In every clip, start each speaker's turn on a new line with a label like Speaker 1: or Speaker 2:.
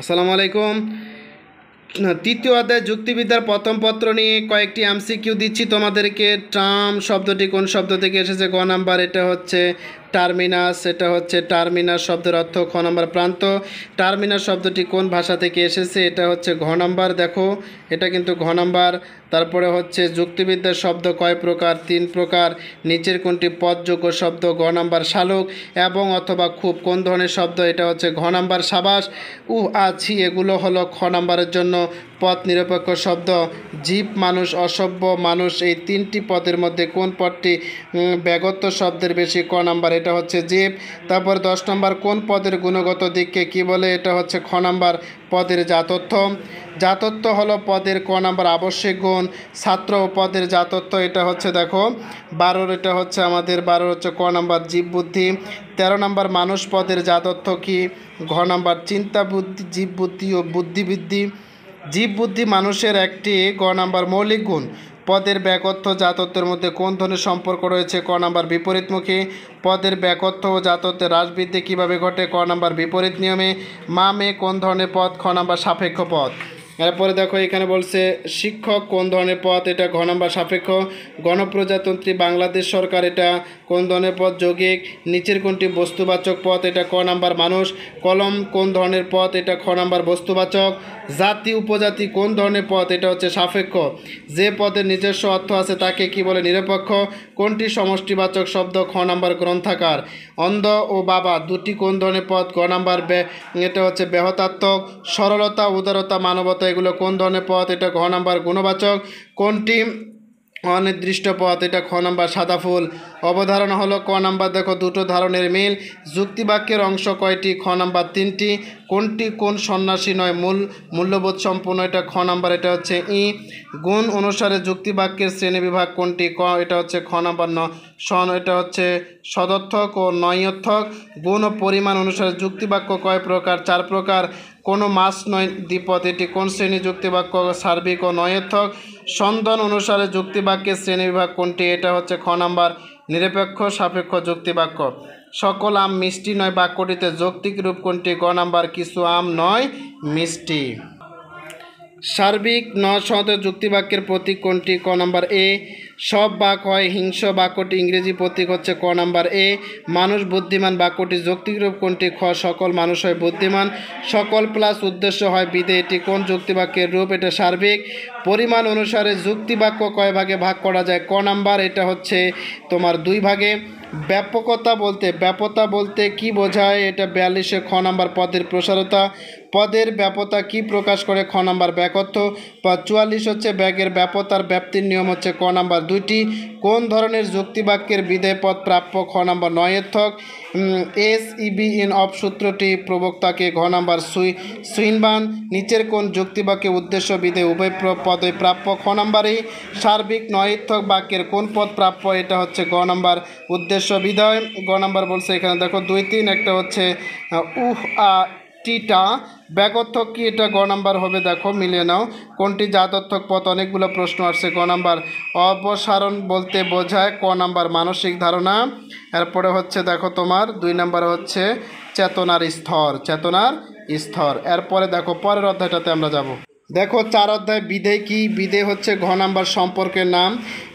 Speaker 1: আসসালামু আলাইকুম। তৃতীয় অধ্যায় যুক্তিবিদ্যার প্রথম পত্র নিয়ে কয়েকটি এমসিকিউ দিচ্ছি তোমাদেরকে। ট্রাম শব্দটি কোন শব্দ থেকে এসেছে? গ নাম্বার এটা হচ্ছে টার্মিনাস। এটা হচ্ছে টার্মিনাস শব্দের অর্থ। খ নাম্বার প্রান্ত। টার্মিনাস শব্দটি কোন ভাষা থেকে এসেছে? এটা হচ্ছে ঘ নাম্বার। দেখো এটা কিন্তু ঘ নাম্বার। তারপরে হচ্ছে যুক্তিবিদ্যার শব্দ কয় প্রকার? 3 প্রকার। নিচের কোনটি পদযোগ্য শব্দ? গ নাম্বার শালুক এবং অথবা খুব। কোন ধরনের শব্দ? এটা হচ্ছে ঘ নাম্বার সাবাস। আছি এগুলো হলো খ নাম্বারের জন্য পদ নিরপেক্ষ শব্দ। জীব, মানুষ, অসভ্য, মানুষ, এই 3টি পদের মধ্যে কোন পদটি ব্যাগত শব্দের বেশি? ক নাম্বার এটা হচ্ছে জীব। তারপর 10 নম্বর কোন পদের গুণগত দিককে কি বলে? এটা হচ্ছে খ নাম্বার পদের জাতত্ব। জাতত্ব হলো পদের ক নাম্বার আবশ্যিক গুণ। ছাত্র ও পদের জাতত্ব এটা হচ্ছে দেখো 12, এটা হচ্ছে আমাদের 12 হচ্ছে ক নাম্বার জীব বুদ্ধি। 13 নম্বর মানুষ পদের জাতত্ব কি? ঘ নাম্বার চিন্তা বুদ্ধি, জীব বুদ্ধি ও বুদ্ধিবৃদ্ধি। জীব বুদ্ধি মানুষের একটি গ নাম্বার মৌলিক গুণ। পদের ব্যাকত্ব জাতত্বের মধ্যে কোন ধরনের সম্পর্ক রয়েছে? ক নাম্বার বিপরীতমুখী। পদের ব্যাকত্ব ও জাতত্বের হ্রাস বৃদ্ধি কীভাবে ঘটে? ক নাম্বার বিপরীত নিয়মে। মা মেয়ে কোন ধরনের পদ? খ নাম্বার সাপেক্ষ পদ। এরপরে দেখো এখানে বলছে শিক্ষক কোন ধরনের পদ? এটা ঘ নাম্বার সাপেক্ষ। গণপ্রজাতন্ত্রী বাংলাদেশ সরকার এটা কোন ধরনের পদ? যৌগিক। নিচের কোনটি বস্তুবাচক পদ? এটা ক নাম্বার মানুষ। কলম কোন ধরনের পদ? এটা খ নাম্বার বস্তুবাচক। জাতি উপজাতি কোন ধরনের পদ? এটা হচ্ছে সাপেক্ষ। যে পদের নিজস্ব অর্থ আছে তাকে কি বলে? নিরপেক্ষ। কোনটি সমষ্টিবাচক শব্দ? খ নাম্বার গ্রন্থাকার। অন্ধ ও বাবা দুটি কোন ধরনের পদ? গ নাম্বার এটা হচ্ছে ব্যাহতাত্মক। সরলতা, উদারতা, মানবতা এগুলো কোন ধরনের পদ? এটা ঘ নাম্বার গুণবাচক। কোনটি অনির্দিষ্ট পদ? এটা খ নাম্বার সাদা ফুল। অবধারণা হলো ক নাম্বার। দেখো দুটো ধারণের মিল। যুক্তিবাক্যের অংশ কয়টি? খ নাম্বার 3টি। কোনটি কোন সন্ন্যাসী নয় মূল্যবোধ সম্পূর্ণ? এটা খ নাম্বার এটা হচ্ছে ই। গুণ অনুসারে যুক্তিবাক্যের শ্রেণীবিভাগ কোনটি? ক এটা হচ্ছে খ নাম্বার এটা হচ্ছে সদর্থক ও নয়র্থক। গুণ ও পরিমাণ অনুসারে যুক্তিবাক্য কয় প্রকার? 4 প্রকার। কোনো মাস নয় দ্বিপদ, এটি কোন শ্রেণী যুক্তিবাক্য? সার্বিক ও নয়র্থক। সন্ধান অনুসারে যুক্তিবাক্যের শ্রেণীবিভাগ কোনটি? এটা হচ্ছে খ নাম্বার নিরপেক্ষ সাপেক্ষ যুক্তিবাক্য। সকল আম মিষ্টি নয় বাক্যটিতে যৌক্তিক রূপ কোনটি? গ নাম্বার কিছু আম নয় মিষ্টি। সার্বিক নসদ যুক্তিবাক্যের প্রতীক কোনটি? ক নাম্বার এ। সব বাক হয় হিংস বাক্যটি ইংরেজি প্রতীক হচ্ছে ক নাম্বার এ। মানুষ বুদ্ধিমান বাক্যটি যৌক্তিক রূপ কোনটি? খ সকল মানুষ হয় বুদ্ধিমান। সকল প্লাস উদ্দেশ্য হয় বিধে, এটি কোন যুক্তিবাক্যের রূপ? এটা সার্বিক। পরিমাণ অনুসারে যুক্তিবাক্য কয় ভাগে ভাগ করা যায়? ক নাম্বার এটা হচ্ছে তোমার 2 ভাগে। ব্যাপকতা বলতে কি বোঝায়? এটা 42-এ খ নাম্বার পদের প্রসারতা। পদের ব্যাপকতা কি প্রকাশ করে? খ নাম্বার ব্যাকত্ব। 44 হচ্ছে ব্যাগের ব্যাপকতার ব্যাপ্তির নিয়ম হচ্ছে ক নাম্বার 2টি। কোন ধরনের যুক্তিবাক্যের বিধেয় পদ প্রাপ্য? খ নাম্বার নয়র্থক। এস ইবি ইন অফ সূত্রটি প্রবক্তাকে? ঘ নাম্বার সুইনবান। নিচের কোন যুক্তিবাক্যে উদ্দেশ্য বিধেয় উভয় পদে প্রাপ্য? খ নাম্বারই। সার্বিক নয়র্থক বাক্যের কোন পদ প্রাপ্য? এটা হচ্ছে গ নাম্বার উদ্দেশ্য বিধেয়। গ নাম্বার বলছে এখানে দেখো 2 3, একটা হচ্ছে টিটা। ব্যাগর্থক কি? এটা গ নাম্বার হবে। দেখো মিলিয়ে নাও কোনটি জাতর্থক পদ? অনেকগুলো প্রশ্ন আসছে। গ নাম্বার। অপসারণ বলতে বোঝায় ক নাম্বার মানসিক ধারণা। এরপরে হচ্ছে দেখো তোমার 2 নাম্বার হচ্ছে চেতনার স্তর। এরপরে দেখো পরের অধ্যায়টাতে আমরা যাব। দেখো 4 অধ্যায় বিধেয় কি? বিধেয় হচ্ছে ঘ নাম্বার সম্পর্কের নাম।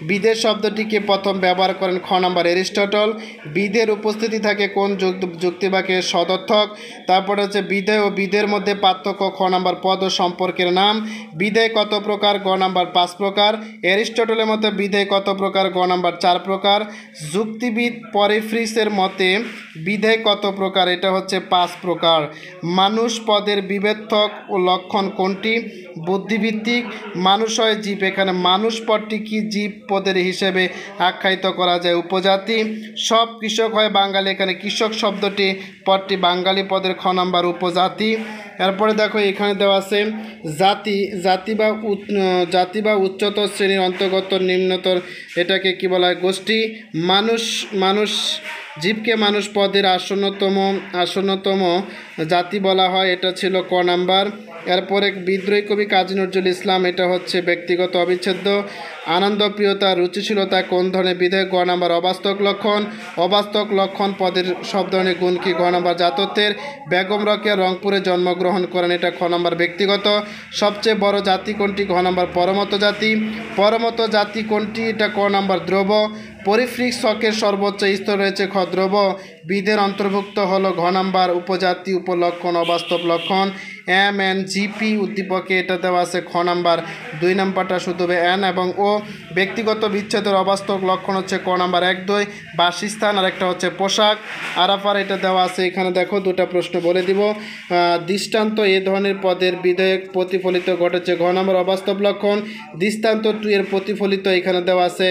Speaker 1: বিধেয় শব্দটিকে প্রথম ব্যবহার করেন খ নাম্বার এরিস্টটল। বিধের উপস্থিতি থাকে কোন যুক্তিবাক্যের? সদর্থক। তারপরে হচ্ছে বিধেয় ও বিধের মধ্যে পার্থক্য? খ নাম্বার পদ ও সম্পর্কের নাম। বিধেয় কত প্রকার? গ নাম্বার 5 প্রকার। এরিস্টটলের মতে বিধেয় কত প্রকার? গ নাম্বার 4 প্রকার। যুক্তিবিদ পরিফ্রিসের মতে বিধেয় কত প্রকার? এটা হচ্ছে 5 প্রকার। মানুষ পদের বিবেচক ও লক্ষণ কোনটি? বুদ্ধিভিত্তিক। মানুষ হয় জীব, এখানে মানুষ পদটি কি জীব পদের হিসেবে আখ্যায়িত করা যায়? উপজাতি। সব কৃষক হয় বাঙালি, এখানে কৃষক শব্দটি পদটি বাঙালি পদের খ নাম্বার উপজাতি। এরপরে দেখো এখানে দেওয়া আছে জাতি বা উচ্চতর শ্রেণীর অন্তর্গত নিম্নতর, এটাকে কি বলা হয়? গোষ্ঠী। মানুষ জীবকে মানুষ পদের আসন্নতম জাতি বলা হয়, এটা ছিল ক নাম্বার। এরপরে বিদ্রোহী কবি কাজী নজরুল ইসলাম, এটা হচ্ছে ব্যক্তিগত অবিচ্ছেদ্য। আনন্দপ্রিয়তা রুচিশীলতা কোন ধরনের বিধেয়, গ নাম্বার। অবাস্তব লক্ষণ পদের সব ধরনের গুণ কি, গ নাম্বার। জাতত্বের বেগম রোকেয়া রংপুরে জন্মগ্রহণ করেন, এটা খ নাম্বার ব্যক্তিগত। সবচেয়ে বড় জাতি কোনটি, ঘ নাম্বার পরমত জাতি কোনটি, এটা ক নাম্বার ধ্রুব। পরিফ্রিক শকের সর্বোচ্চ স্তর রয়েছে, খ ধ্রুব। বিধের অন্তর্ভুক্ত হলো, ঘ নাম্বার উপজাতি উপলক্ষণ অবাস্তব লক্ষণ। MNGP উদ্দীপকে এটা দেওয়া আছে, খ নাম্বার। 2 নাম্বারটা শুধু হবে এন এবং ও। ব্যক্তিগত বিচ্ছেদের অবাস্তব লক্ষণ হচ্ছে ক নাম্বার 1, 2 বাসস্থান, আর একটা হচ্ছে পোশাক। আরাফার এটা দেওয়া আছে, এখানে দেখো দুটা প্রশ্ন বলে দিব। দৃষ্টান্ত এ ধরনের পদের বিধেয়ক প্রতিফলিত ঘটেছে, ঘ নাম্বার অবাস্তব লক্ষণ। দৃষ্টান্ত 2 এর প্রতিফলিত এখানে দেওয়া আছে,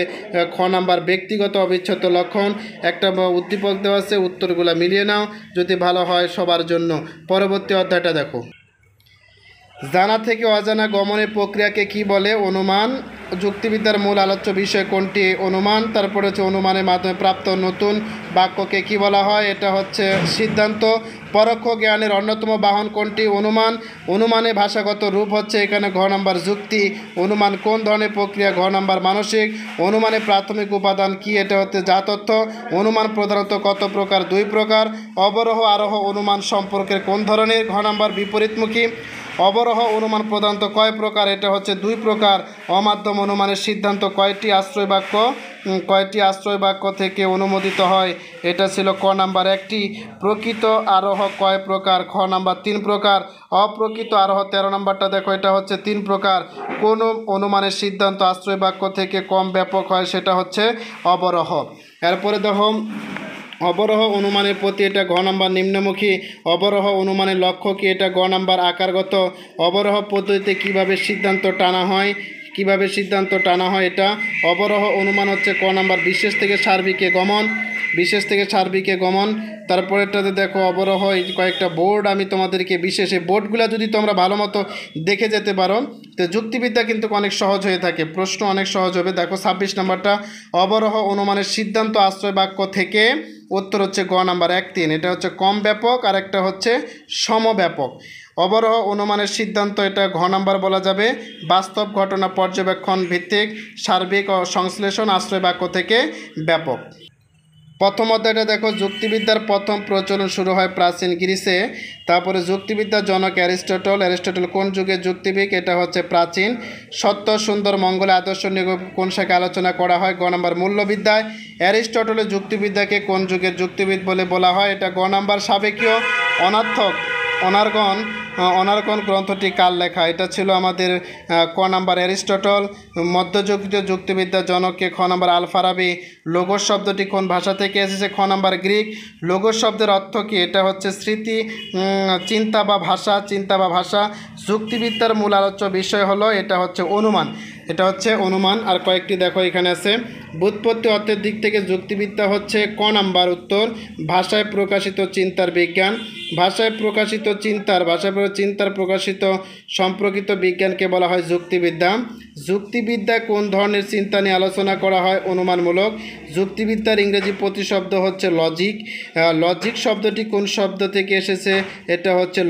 Speaker 1: খ নাম্বার ব্যক্তিগত অবিচ্ছেদ্য লক্ষণ। একটা উদ্দীপক দেওয়া আছে, উত্তরগুলো মিলিয়ে নাও, যদি ভালো হয় সবার জন্য। পরবর্তী অধ্যায়টা দেখো। জানা থেকে অজানা গমনের প্রক্রিয়াকে কি বলে, অনুমান। যুক্তিবিদ্যার মূল আলোচ্য বিষয় কোনটি, অনুমান। তারপরে হচ্ছে অনুমানের মাধ্যমে প্রাপ্ত নতুন বাক্যকে কি বলা হয়, এটা হচ্ছে সিদ্ধান্ত। পরোক্ষ জ্ঞানের অন্যতম বাহন কোনটি, অনুমান। অনুমানের ভাষাগত রূপ হচ্ছে এখানে ঘ নাম্বার যুক্তি। অনুমান কোন ধরনের প্রক্রিয়া, ঘ নাম্বার মানসিক। অনুমানের প্রাথমিক উপাদান কি, এটা হচ্ছে যা তথ্য। অনুমান প্রধানত কত প্রকার, 2 প্রকার। অবরোহ আরোহ অনুমান সম্পর্কের কোন ধরনের, ঘ নাম্বার বিপরীতমুখী। অবরোহ অনুমান প্রধানত কয় প্রকার, এটা হচ্ছে 2 প্রকার। অমাধ্যম অনুমানের সিদ্ধান্ত কয়টি আশ্রয় বাক্য থেকে অনুমোদিত হয়, এটা ছিল ক নাম্বার 1টি। প্রকৃত আরোহ কয় প্রকার, খ নাম্বার 3 প্রকার। অপ্রকৃত আরোহ 13 নাম্বারটা দেখো, এটা হচ্ছে 3 প্রকার। কোন অনুমানের সিদ্ধান্ত আশ্রয় বাক্য থেকে কম ব্যাপক হয়, সেটা হচ্ছে অবরোহ। এরপরে দেখো অবরোহ অনুমানের প্রতি, এটা ঘ নাম্বার নিম্নমুখী। অবরোহ অনুমানের লক্ষ্য কি, এটা গ নাম্বার আকারগত। অবরোহ পদ্ধতিতে কিভাবে সিদ্ধান্ত টানা হয়, এটা অবরোহ অনুমান হচ্ছে ক নাম্বার বিশেষ থেকে সার্বিকে গমন। তারপরেটাতে দেখো অবরোহ কয়েকটা বোর্ড আমি তোমাদেরকে বিশেষ বোর্ডগুলো যদি তোমরা ভালো মতো দেখে যেতে পারো, তো যুক্তিবিদ্যা কিন্তু অনেক সহজ হয়ে থাকে, প্রশ্ন অনেক সহজ হবে। দেখো 26 নাম্বারটা, অবরোহ অনুমানের সিদ্ধান্ত আশ্রয় বাক্য থেকে, উত্তর হচ্ছে গ নাম্বার 1, 3। এটা হচ্ছে কম ব্যাপক, আর একটা হচ্ছে সমব্যাপক। অবরোহ অনুমানের সিদ্ধান্ত, এটা ঘ নাম্বার বলা যাবে বাস্তব ঘটনা পর্যবেক্ষণ ভিত্তিক, সার্বিক ও সংশ্লেষণ আশ্রয় বাক্য থেকে ব্যাপক। প্রথম অধ্যায়টা দেখো, যুক্তিবিদ্যার প্রথম প্রচলন শুরু হয় প্রাচীন গ্রিসে। তারপরে যুক্তিবিদ্যার জনক অ্যারিস্টটল কোন যুগের যুক্তিবিদ, এটা হচ্ছে প্রাচীন। সত্য সুন্দর মঙ্গলে আদর্শ নিয়োগ কোন শাখায় আলোচনা করা হয়, গ নাম্বার মূল্যবিদ্যায়। অ্যারিস্টটলের যুক্তিবিদ্যাকে কোন যুগের যুক্তিবিদ বলে বলা হয়, এটা গ নাম্বার সাবেকীয়। অনার্গন গ্রন্থটি কার লেখা, এটা ছিল আমাদের ক নাম্বার অ্যারিস্টটল। মধ্যযুগীয় যুক্তিবিদ্যার জনককে, খ নাম্বার আল ফারাবি। লোগোস শব্দটি কোন ভাষা থেকে এসেছে, খ নাম্বার গ্রিক। লোগোস শব্দের অর্থ কি, এটা হচ্ছে স্মৃতি, চিন্তা বা ভাষা। যুক্তিবিদ্যার মূল আলোচ্য বিষয় হলো, এটা হচ্ছে অনুমান। আর কয়েকটি দেখো এখানে আছে। ব্যুৎপত্তি অর্থের দিক থেকে যুক্তিবিদ্যা হচ্ছে ক নাম্বার উত্তর ভাষায় প্রকাশিত চিন্তার বিজ্ঞান। ভাষায় চিন্তার প্রকাশিত সম্পর্কিত বিজ্ঞানকে বলা হয় যুক্তিবিদ্যা। যুক্তিবিদ্যা কোন ধরনের চিন্তা নিয়ে আলোচনা করা হয়, অনুমানমূলক। যুক্তিবিদ্যার ইংরেজি প্রতিশব্দ হচ্ছে লজিক। লজিক শব্দটি কোন শব্দ থেকে এসেছে, এটা হচ্ছে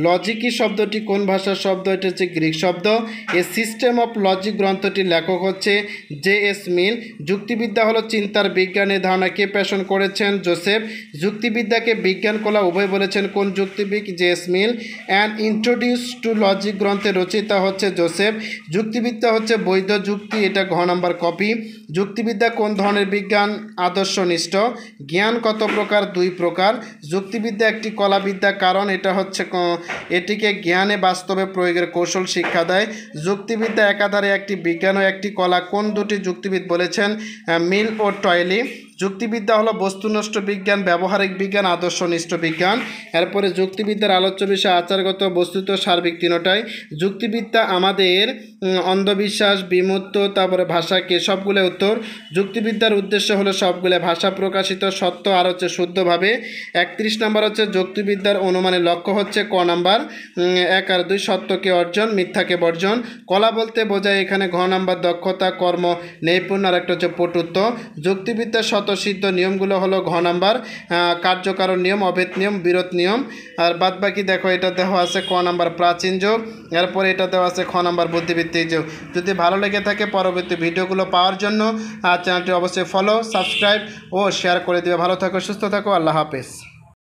Speaker 1: লজিকি শব্দটি কোন ভাষার শব্দ, এটা হচ্ছে গ্রিক শব্দ। এ সিস্টেম অফ লজিক গ্রন্থটির লেখক হচ্ছে J.S. মিল। যুক্তিবিদ্যা হলো চিন্তার বিজ্ঞানের ধারণা কে পেশন করেছেন, জোসেফ। যুক্তিবিদ্যাকে বিজ্ঞান কলা উভয় বলেছেন কোন যুক্তিবিদ, J.S. Mill. And introduce to logic গ্রন্থের রচয়িতা হচ্ছে জোসেফ। যুক্তিবিদ্যা হচ্ছে বৈধ যুক্তি, এটা ঘ নাম্বার কপি। যুক্তিবিদ্যা কোন ধরনের বিজ্ঞান, আদর্শনিষ্ঠ। জ্ঞান কত প্রকার, 2 প্রকার। যুক্তিবিদ্যা একটি কলাবিদ্যা, কারণ এটা হচ্ছে এটিকে জ্ঞানে বাস্তবে প্রয়োগের কৌশল শিক্ষা দেয়। যুক্তিবিদ্যা একাধারে একটি বিজ্ঞান ও একটি কলা, কোন দুটি যুক্তিবিদ বলেছেন, মিল ও টয়লি। যুক্তিবিদ্যা হলো বস্তুনিষ্ঠ বিজ্ঞান, ব্যবহারিক বিজ্ঞান, আদর্শনিষ্ঠ বিজ্ঞান। এরপরে যুক্তিবিদ্যার আলোচ্য বিষয় আচারগত, বস্তুত, সার্বিক, তিনটাই। যুক্তিবিদ্যা আমাদের অন্ধবিশ্বাস বিমূর্ত, তারপরে ভাষাকে সবগুলো উত্তর। যুক্তিবিদ্যার উদ্দেশ্য হলো সবগুলো ভাষা প্রকাশিত সত্য আর হচ্ছে শুদ্ধভাবে। 31 নাম্বার হচ্ছে যুক্তিবিদ্যার অনুমানের লক্ষ্য হচ্ছে ক নাম্বার 1 আর 2 সত্যকে অর্জন, মিথ্যাকে বর্জন। কলা বলতে বোঝায় এখানে ঘ নাম্বার দক্ষতা, কর্ম, নৈপুণ্য, আর একটা হচ্ছে পটুত্ব। যুক্তিবিদ্যার শত স্বতঃসিদ্ধ নিয়মগুলো হলো ঘ নাম্বার কার্যকারণ নিয়ম, অভেদ নিয়ম, বিরোধ নিয়ম। আর বাদ বাকি দেখো এটা দেওয়া আছে ক নাম্বার প্রাচীন যোগ, এরপরে এটা দেওয়া আছে খ নাম্বার বুদ্ধিবৃত্তিক যোগ। যদি ভালো লেগে থাকে পরবর্তী ভিডিওগুলো পাওয়ার জন্য চ্যানেলটি অবশ্যই ফলো, সাবস্ক্রাইব ও শেয়ার করে দিবে। ভালো থাকো, সুস্থ থাকো, আল্লাহ হাফেজ।